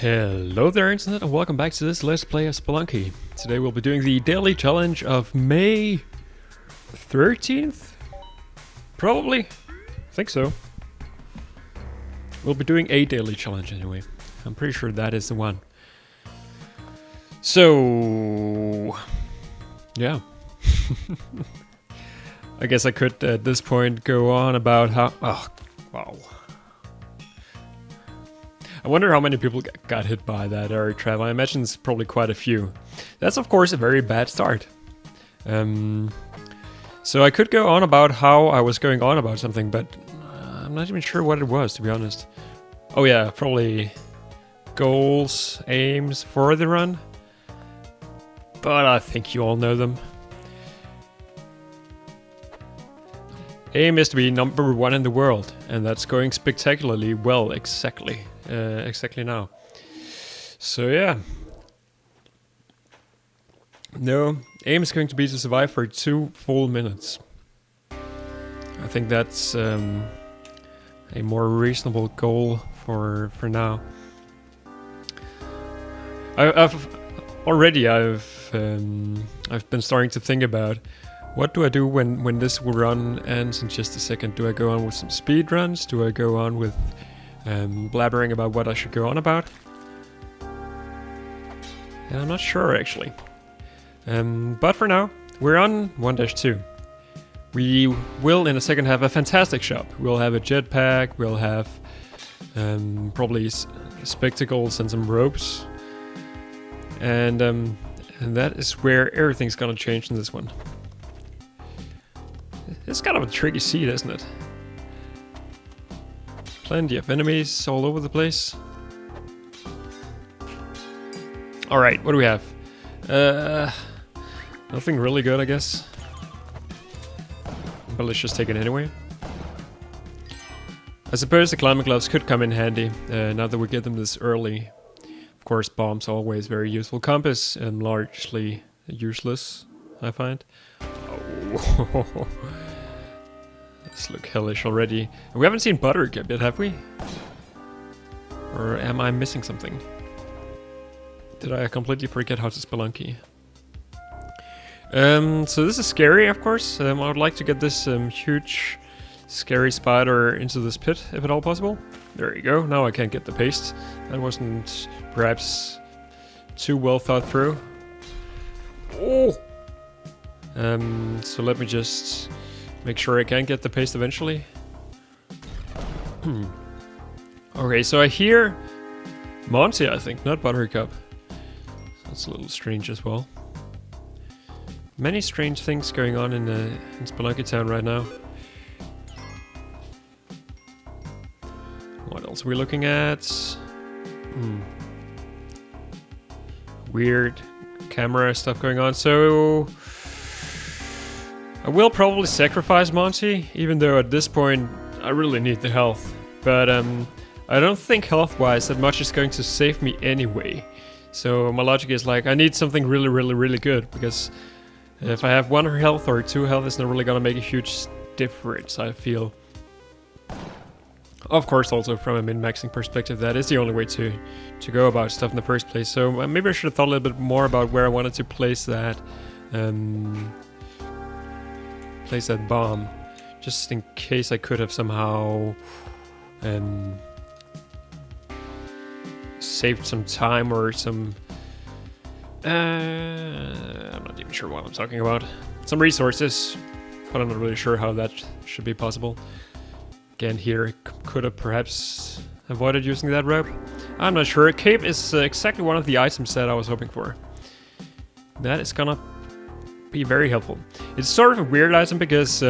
Hello there Internet and welcome back to this Let's Play of Spelunky. Today we'll be doing the daily challenge of May 13th? Probably. I think so. We'll be doing a daily challenge anyway. I'm pretty sure that is the one. So... yeah. I guess I could at this point go on about how... oh, wow. I wonder how many people got hit by that air trap. I imagine it's probably quite a few. That's of course a very bad start. So I could go on about how I was going on about something, but I'm not even sure what it was, to be honest. Oh yeah, probably goals, aims for the run. But I think you all know them. Aim is to be #1 in the world, and that's going spectacularly well exactly now. So yeah. No, aim is going to be to survive for 2 full minutes. I think that's a more reasonable goal for now. I've been starting to think about what do I do when this run ends in just a second. Do I go on with some speed runs? Do I go on with blabbering about what I should go on about? Yeah, I'm not sure actually. But for now, we're on 1-2. We will in a second have a fantastic shop. We'll have a jetpack, we'll have probably spectacles and some ropes. And that is where everything's gonna change in this one. It's kind of a tricky seed, isn't it? Plenty of enemies all over the place. Alright, what do we have? Nothing really good, I guess. But let's just take it anyway. I suppose the climbing gloves could come in handy, now that we get them this early. Of course, bombs are always very useful. Compass, largely useless, I find. Oh. This look hellish already. And we haven't seen Buttercup yet, have we? Or am I missing something? Did I completely forget how to Spelunky? So this is scary, of course. I would like to get this huge, scary spider into this pit, if at all possible. There you go. Now I can't get the paste. That wasn't perhaps too well thought through. Oh! So let me just make sure I can get the paste eventually. Okay, so I hear Monty, I think, not Buttercup. That's a little strange as well. Many strange things going on in Spelunky Town right now. What else are we looking at? Weird camera stuff going on. So I will probably sacrifice Monty, even though at this point I really need the health. But I don't think health-wise that much is going to save me anyway. So my logic is like, I need something really good, because if I have 1 health or 2 health, it's not really gonna make a huge difference, I feel. Of course, also from a min-maxing perspective, that is the only way to go about stuff in the first place. So maybe I should have thought a little bit more about where I wanted to place that bomb, just in case I could have somehow saved some time or some I'm not even sure what I'm talking about. Some resources, but I'm not really sure how that should be possible. Again, here could have perhaps avoided using that rope. I'm not sure. A cape is exactly one of the items that I was hoping for. That is gonna be very helpful. It's sort of a weird item because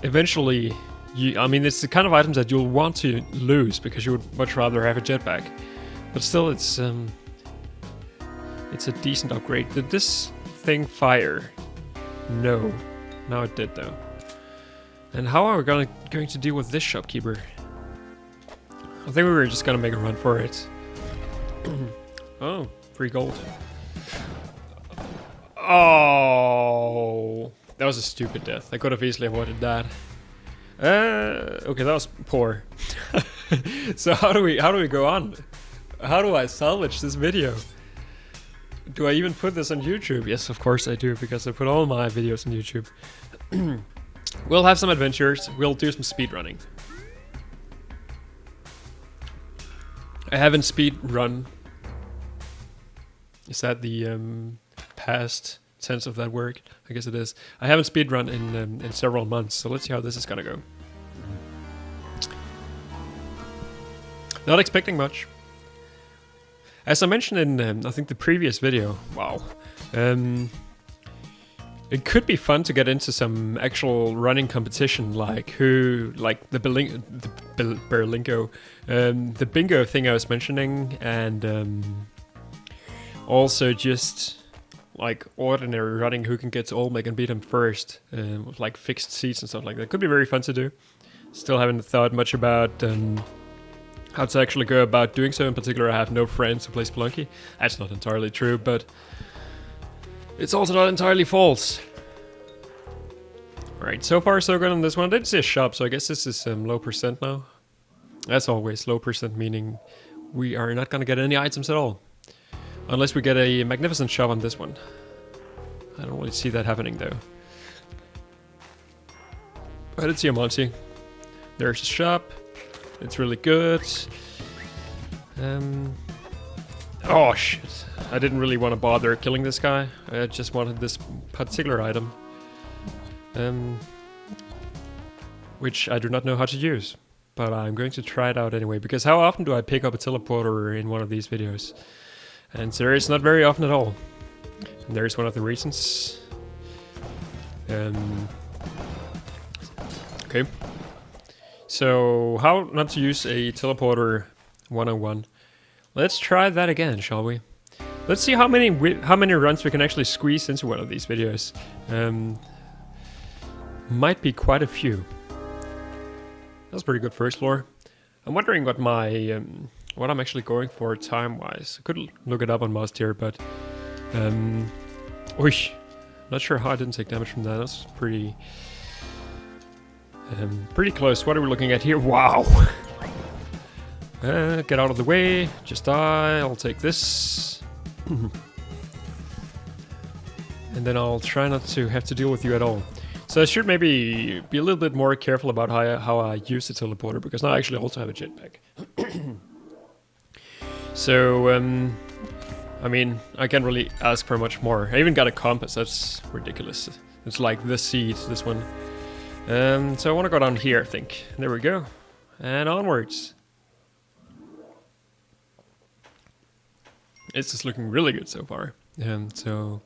eventually, it's the kind of items that you'll want to lose because you would much rather have a jetpack. But still, it's a decent upgrade. Did this thing fire? No. Now it did though. And how are we going to deal with this shopkeeper? I think we were just gonna make a run for it. Oh, free gold. Oh, that was a stupid death. I could have easily avoided that. Okay, that was poor. So how do we go on? How do I salvage this video? Do I even put this on YouTube? Yes, of course I do, because I put all my videos on YouTube. We'll have some adventures. We'll do some speedrunning. I haven't speedrun. Is that the past tense of that word? I guess it is. I haven't speedrun in several months, so let's see how this is gonna go. Not expecting much. As I mentioned in, I think the previous video, wow. It could be fun to get into some actual running competition, like the Berlingo, the bingo thing I was mentioning, and also just like ordinary running, who can get to Olmec and beat him first, with like fixed seats and stuff like that. Could be very fun to do. Still haven't thought much about how to actually go about doing so. In particular, I have no friends who play Spelunky. That's not entirely true, but it's also not entirely false. Alright, so far so good on this one. I did see a shop, so I guess this is low percent now. As always, low percent meaning we are not gonna get any items at all. Unless we get a magnificent shop on this one. I don't really see that happening though. I did see a Monty. There's a shop. It's really good. Oh shit. I didn't really want to bother killing this guy. I just wanted this particular item. Which I do not know how to use. But I'm going to try it out anyway. Because how often do I pick up a teleporter in one of these videos? And there is not very often at all. And there's one of the reasons. Okay. So, how not to use a teleporter 101. Let's try that again, shall we? Let's see how many runs we can actually squeeze into one of these videos. Might be quite a few. That's pretty good first floor. I'm wondering what my what I'm actually going for time-wise. I could look it up on Most here, but Oish. Not sure how I didn't take damage from that. That's pretty pretty close. What are we looking at here? Wow. Get out of the way. Just die. I'll take this. And then I'll try not to have to deal with you at all. So I should maybe be a little bit more careful about how I use the teleporter, because now I actually also have a jetpack. So, I mean, I can't really ask for much more. I even got a compass. That's ridiculous. It's like this seed, this one. So I want to go down here, I think. There we go. And onwards. It's just looking really good so far. So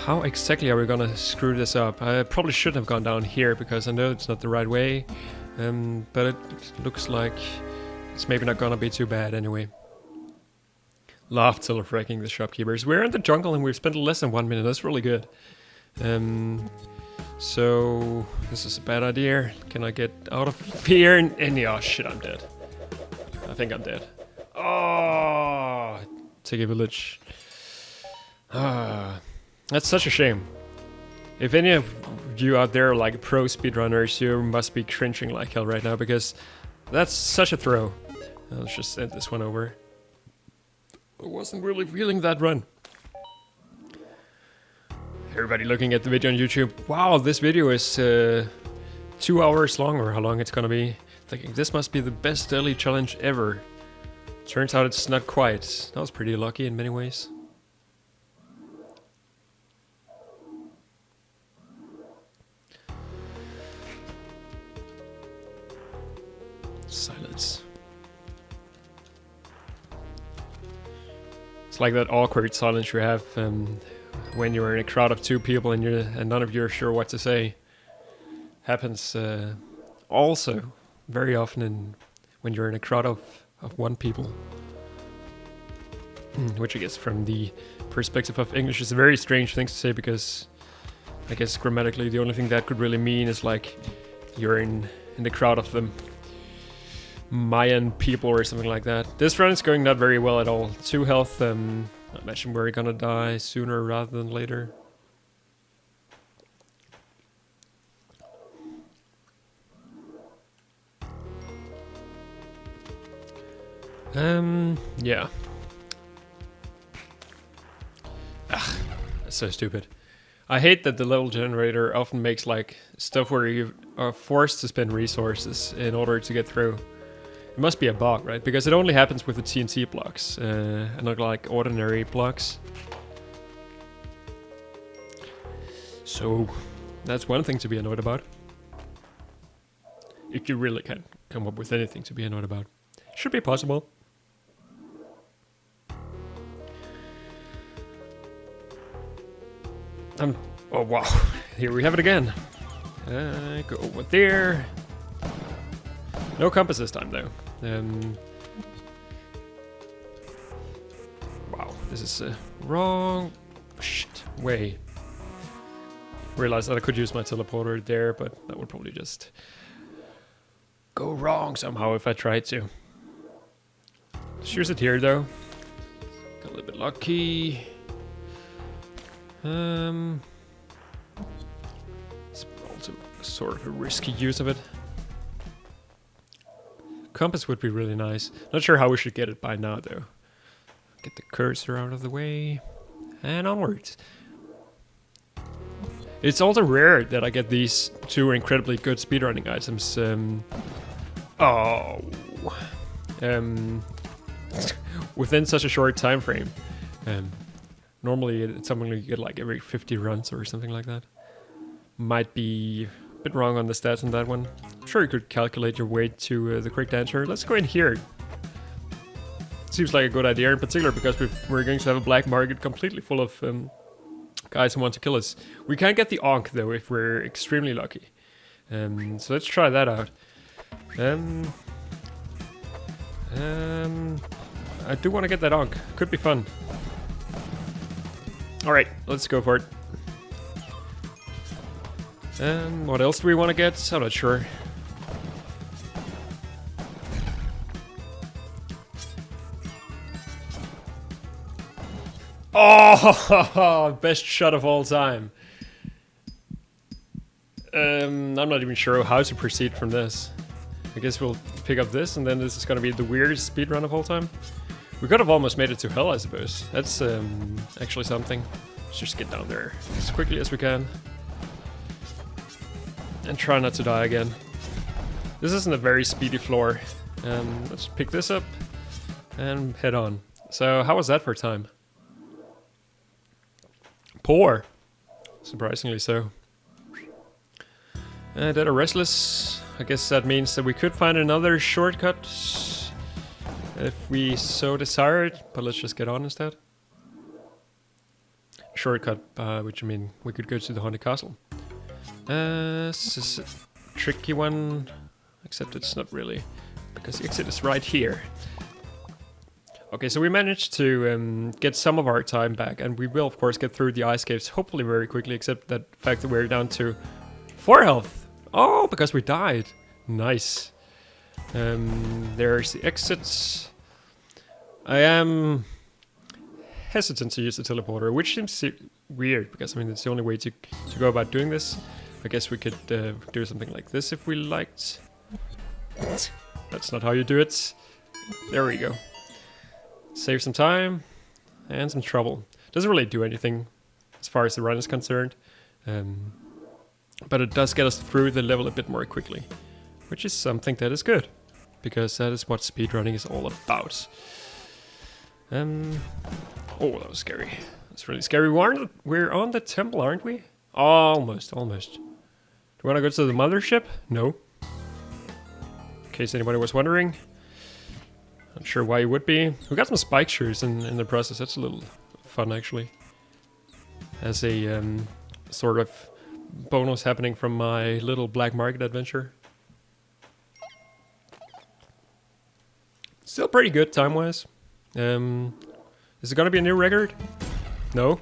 how exactly are we gonna screw this up? I probably shouldn't have gone down here because I know it's not the right way. But it looks like it's maybe not gonna be too bad anyway. Love telefracking the shopkeepers. We're in the jungle and we've spent less than 1 minute. That's really good. So this is a bad idea. Can I get out of here? And oh shit, I'm dead. I think I'm dead. Oh, take a village. That's such a shame. If any of you out there are like pro speedrunners, you must be cringing like hell right now, because that's such a throw. Let's just send this one over. I wasn't really feeling that run. Everybody looking at the video on YouTube. Wow, this video is 2 hours long, or how long it's gonna be. Thinking this must be the best daily challenge ever. Turns out it's not quite. That was pretty lucky in many ways. Silence. It's like that awkward silence you have when you're in a crowd of 2 people and none of you are sure what to say. Happens also very often when you're in a crowd of 1 people. Which I guess from the perspective of English is a very strange thing to say, because I guess grammatically the only thing that could really mean is like you're in the crowd of them Mayan people or something like that. This run is going not very well at all. 2 health, I imagine we're gonna die sooner rather than later. Yeah. Ugh, that's so stupid. I hate that the level generator often makes like stuff where you are forced to spend resources in order to get through. It must be a bug, right? Because it only happens with the TNT blocks, and not like ordinary blocks. So that's one thing to be annoyed about. If you really can come up with anything to be annoyed about. Should be possible. Oh wow, here we have it again. Go over there. No compass this time though. Wow, this is wrong way. Realized that I could use my teleporter there, but that would probably just go wrong somehow if I tried to. Let's use it here though. Got a little bit lucky. It's also sort of a risky use of it. Compass would be really nice. Not sure how we should get it by now though. Get the cursor out of the way. And onwards. It's also rare that I get these two incredibly good speedrunning items. Within such a short time frame. Normally it's something you get like every 50 runs or something like that. Might be a bit wrong on the stats on that one. I'm sure you could calculate your way to the correct answer. Let's go in here. Seems like a good idea, in particular because we're going to have a black market completely full of guys who want to kill us. We can't get the Ankh though if we're extremely lucky. So let's try that out. I do want to get that Ankh. Could be fun. Alright, let's go for it. What else do we want to get? I'm not sure. Oh, best shot of all time. I'm not even sure how to proceed from this. I guess we'll pick up this, and then this is gonna be the weirdest speedrun of all time. We could have almost made it to hell, I suppose. That's actually something. Let's just get down there as quickly as we can. And try not to die again. This isn't a very speedy floor. Let's pick this up and head on. So how was that for time? Poor. Surprisingly so. Dead or restless. I guess that means that we could find another shortcut if we so desired, but let's just get on instead. Shortcut, which I mean, we could go to the haunted castle. This is a tricky one, except it's not really, because the exit is right here. Okay, so we managed to get some of our time back, and we will of course get through the ice caves hopefully very quickly, except that fact that we're down to 4 health. Oh, because we died. Nice. There's the exits. I am hesitant to use the teleporter, which seems weird, because I mean it's the only way to go about doing this. I guess we could do something like this if we liked. That's not how you do it. There we go. Save some time and some trouble. Doesn't really do anything as far as the run is concerned. But it does get us through the level a bit more quickly, which is something that is good, because that is what speedrunning is all about. Oh, that was scary. That's really scary. We're on the temple, aren't we? Almost. Do we want to go to the mothership? No. In case anybody was wondering. Not sure why you would be. We got some spike shoes in the process. That's a little fun, actually. As a sort of bonus happening from my little black market adventure. Still pretty good time-wise. Is it gonna be a new record? No.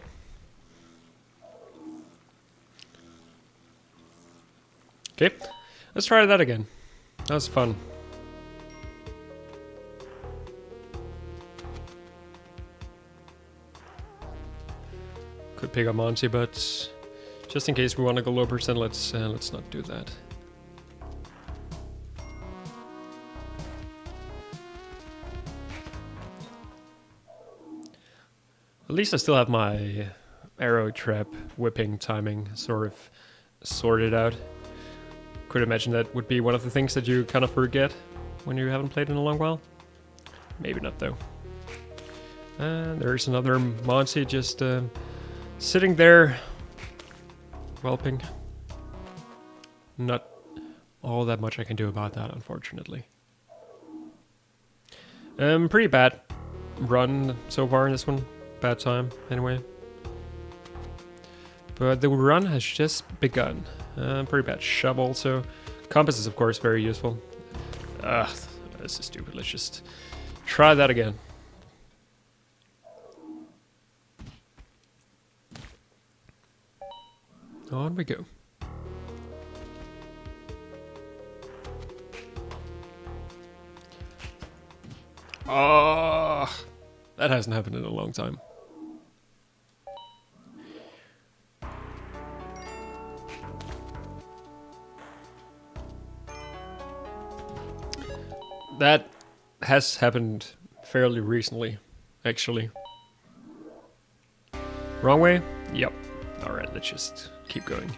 Okay, let's try that again. That was fun. Could pick up Monty, but just in case we want to go low percent, let's not do that. At least I still have my arrow trap whipping timing sort of sorted out. Could imagine that would be one of the things that you kind of forget when you haven't played in a long while. Maybe not though. And there's another Monty just sitting there, whelping. Not all that much I can do about that, unfortunately. Pretty bad run so far in this one. Bad time, anyway. But the run has just begun. Pretty bad shove also. Compass is of course very useful. Ugh, this is stupid. Let's just try that again. On we go. Oh, that hasn't happened in a long time. That has happened fairly recently, actually. Wrong way? Yep. Alright, let's just keep going.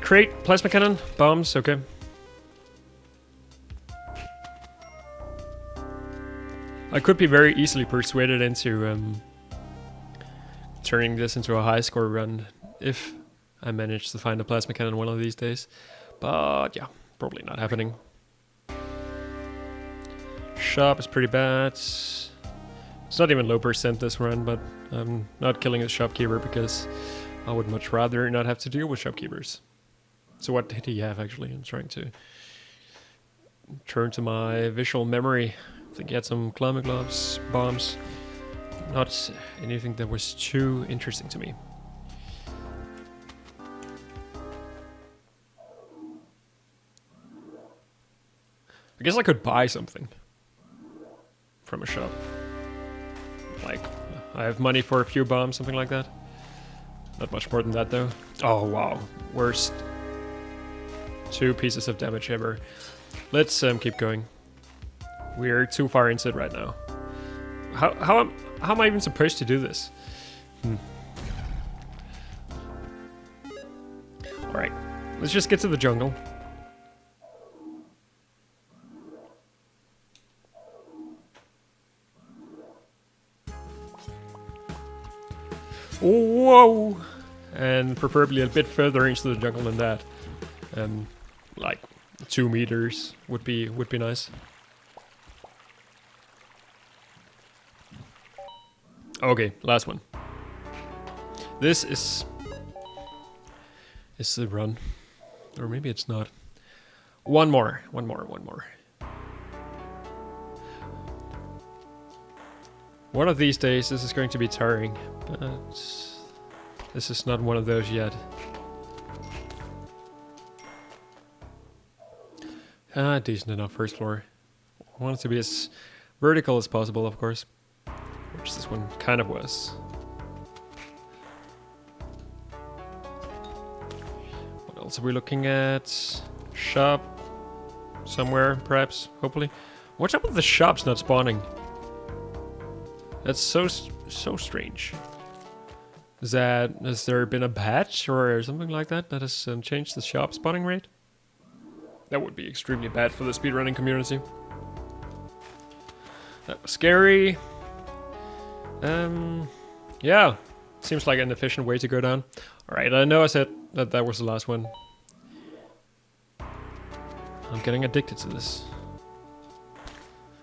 Crate, plasma cannon, bombs, okay. I could be very easily persuaded into turning this into a high score run if I manage to find a plasma cannon one of these days. But yeah, probably not happening. Shop is pretty bad. It's not even low percent this run, but I'm not killing the shopkeeper because I would much rather not have to deal with shopkeepers. So what did he have actually? I'm trying to turn to my visual memory. I think he had some climbing gloves, bombs. Not anything that was too interesting to me. I guess I could buy something from a shop. Like, I have money for a few bombs, something like that. Not much more than that though. Oh wow, worst 2 pieces of damage ever. Let's keep going. We're too far into it right now. How am I even supposed to do this? Alright, let's just get to the jungle. Whoa! And preferably a bit further into the jungle than that. Like 2 meters would be nice. Okay, last one. This is the run, or maybe it's not. One more. One of these days, this is going to be tiring, but this is not one of those yet. Decent enough first floor. I want it to be as vertical as possible, of course, which this one kind of was. What else are we looking at? Shop somewhere, perhaps, hopefully. What's up with the shops not spawning? That's so strange. Has there been a patch or something like that that has changed the shop spawning rate? That would be extremely bad for the speedrunning community. That was scary. Yeah, seems like an efficient way to go down. Alright, I know I said that was the last one. I'm getting addicted to this.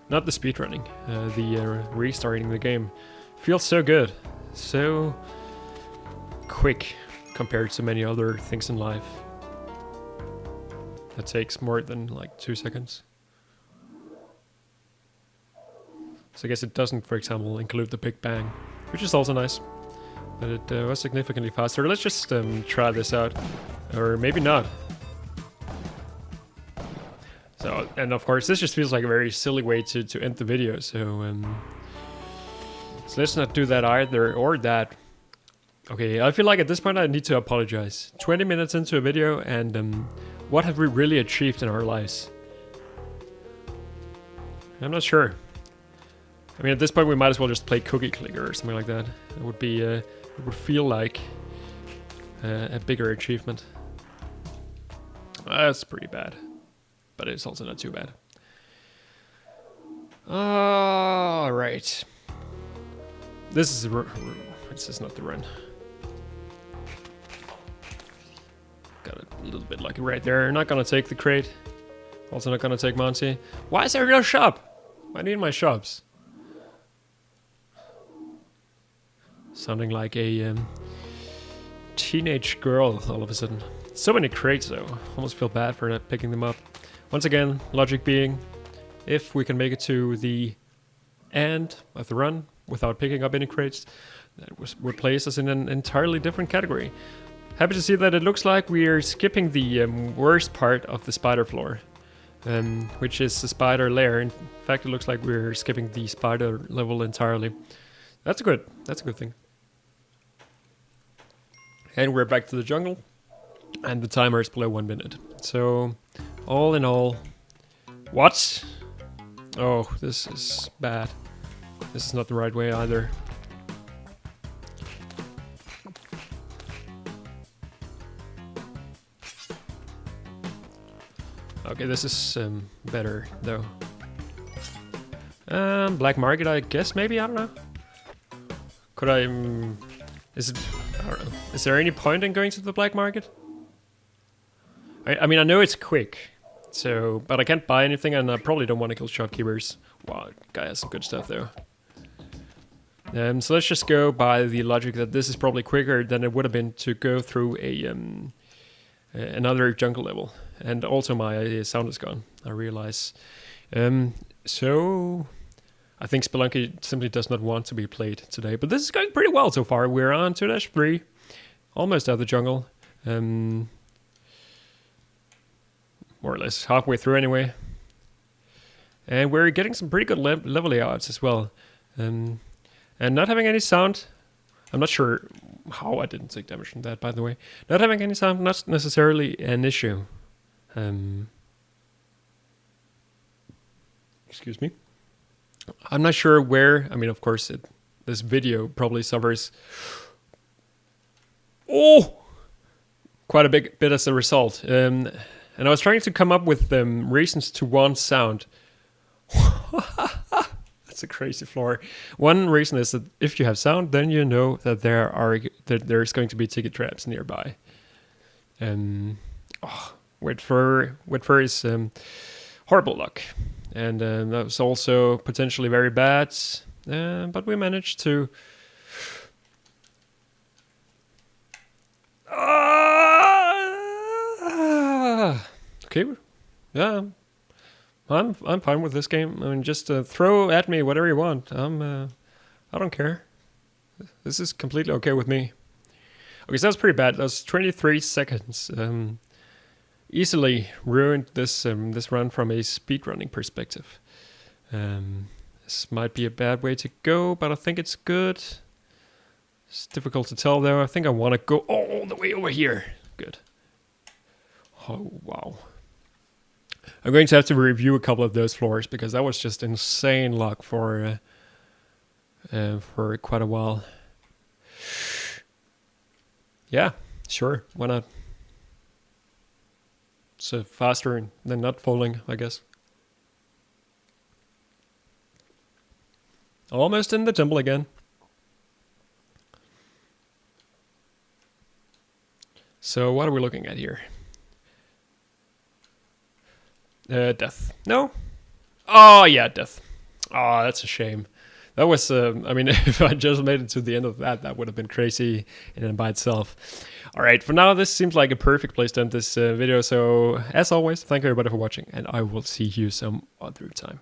Not the speedrunning, the restarting the game. Feels so good. So quick compared to many other things in life. That takes more than like 2 seconds. So I guess it doesn't, for example, include the Big Bang, which is also nice. But it was significantly faster. Let's just try this out. Or maybe not. So, and of course, this just feels like a very silly way to end the video. So let's not do that either, or that. Okay, I feel like at this point I need to apologize. 20 minutes into a video, and what have we really achieved in our lives? I'm not sure. I mean, at this point, we might as well just play Cookie Clicker or something like that. It would be, it would feel like a bigger achievement. That's pretty bad, but it's also not too bad. All right. This is not the run. Got a little bit lucky right there. Not gonna take the crate. Also not gonna take Monty. Why is there no shop? I need my shops. Sounding like a teenage girl all of a sudden. So many crates though. Almost feel bad for not picking them up. Once again, logic being, if we can make it to the end of the run without picking up any crates, that would place us in an entirely different category. Happy to see that it looks like we are skipping the worst part of the spider floor, which is the spider lair. In fact, it looks like we're skipping the spider level entirely. That's good thing. And we're back to the jungle, and the timer is below 1 minute. So, all in all, what? Oh, this is bad. This is not the right way either. Okay, this is better though. Black market, I guess, maybe, I don't know. Could I, is it, I don't know. Is there any point in going to the black market? I mean, I know it's quick, so, but I can't buy anything, and I probably don't want to kill shopkeepers. Wow, guy has some good stuff though. So let's just go by the logic that this is probably quicker than it would have been to go through a another jungle level. And also my sound is gone, I realize. So I think Spelunky simply does not want to be played today. But this is going pretty well so far. We're on 2-3, almost out of the jungle. More or less halfway through anyway. And we're getting some pretty good level layouts as well. And not having any sound, I'm not sure how I didn't take damage from that, by the way. Not having any sound, not necessarily an issue. Excuse me. I'm not sure where, I mean, of course, this video probably suffers quite a big bit as a result. And I was trying to come up with reasons to want sound. That's a crazy floor. One reason is that if you have sound, then you know that there's going to be ticket traps nearby. With fur is horrible luck, and that was also potentially very bad. But we managed to. Okay, yeah. I'm fine with this game. I mean, just throw at me whatever you want. I don't care. This is completely okay with me. Okay, so that's pretty bad. That was 23 seconds. Easily ruined this this run from a speedrunning perspective. This might be a bad way to go, but I think it's good. It's difficult to tell though. I think I want to go all the way over here. Good. Oh wow. I'm going to have to review a couple of those floors because that was just insane luck for quite a while. Yeah, sure, why not? So faster than not falling, I guess. Almost in the temple again. So what are we looking at here? Death. No? Oh, yeah, death. Oh, that's a shame. That was, I mean, if I just made it to the end of that, that would have been crazy in and by itself. All right, for now, this seems like a perfect place to end this video. So, as always, thank you everybody for watching, and I will see you some other time.